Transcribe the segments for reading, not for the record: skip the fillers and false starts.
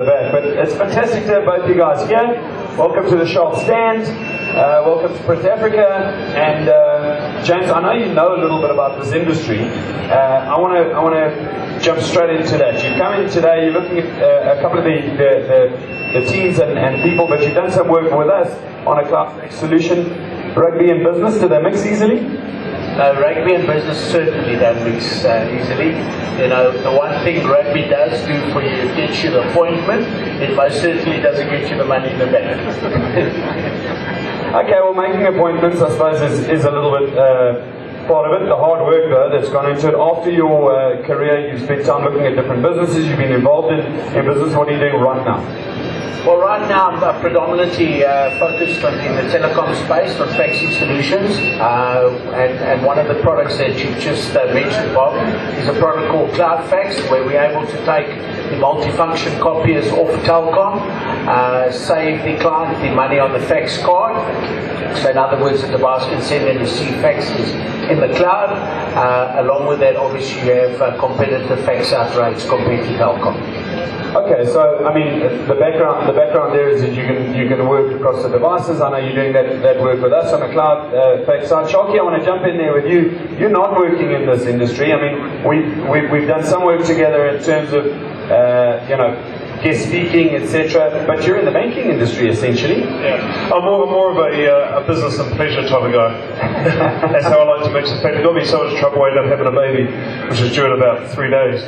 But it's fantastic to have both you guys here. Welcome to the Shark Stand. Welcome to Prince Africa. And James, I know you know a little bit about this industry. I want to jump straight into that. You come in today. You're looking at a couple of the teams and people, but you've done some work with us on a cloud solution. Rugby and business, do they mix easily? Rugby and business certainly don't mix easily. You know, the one thing rugby does do for you, it gets you the appointment. It most certainly doesn't get you the money in the bank. Okay, well, making appointments, I suppose, is a little bit part of it. The hard work, though, that's gone into it. After your career, you've spent time looking at different businesses. You've been involved in business. What are you doing right now? Well, right now I'm predominantly focused in the telecom space on faxing solutions, and one of the products that you've just mentioned, Bob, is a product called Cloud Fax, where we're able to take the multifunction copiers off telecom, save the client the money on the fax card. So in other words, the device can send and receive faxes in the cloud. Along with that, obviously you have competitive fax out rates compared to telecom. Okay, so I mean, the background there is that you can work across the devices. I know you're doing that work with us on the cloud fax side. Sharky, I want to jump in there with you. You're not working in this industry. I mean, we've done some work together in terms of guest speaking, etc. But you're in the banking industry essentially. Yeah, I'm more of a business and pleasure type of guy. That's how I like to mix it. In fact, it got me so much trouble I ended up having a baby, which is due in about 3 days.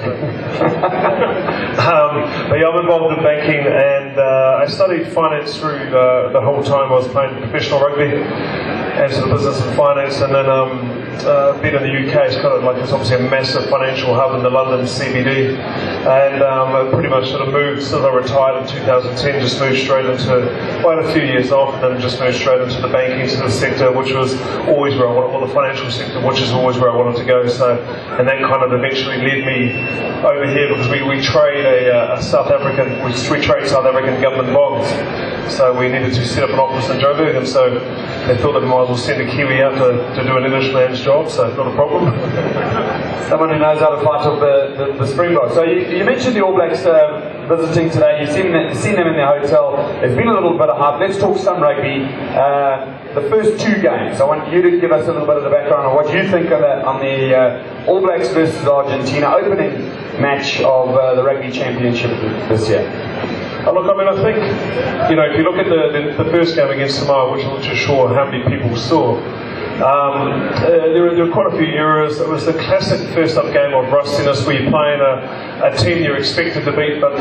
But yeah, I'm involved in banking, and I studied finance through the whole time I was playing professional rugby, and sort of business and finance, and then being in the UK, it's obviously a massive financial hub in the London CBD, and I pretty much sort of moved, since I retired in 2010, just moved straight into, well, a few years off, and then just moved straight into the banking sort of sector, which was always where I wanted, or the financial sector, which is always where I wanted to go. So, and that kind of eventually led me over here, because we trade we trade South African government bonds. So we needed to set up an office in Joburg, and so they thought they might as well send a Kiwi out to do an Englishman's job, so not a problem. Someone who knows how to fight off the Springboks. So you mentioned the All Blacks visiting today. You've seen them in their hotel. There's been a little bit of hype. Let's talk some rugby. The first 2 games, I want you to give us a little bit of the background on what you think of that on the All Blacks versus Argentina opening match of the Rugby Championship this year. Look, I mean, I think, if you look at the first game against Samoa, which I'm not too sure how many people saw, there were quite a few errors. It was the classic first-up game of rustiness, where you're playing a team you're expected to beat, but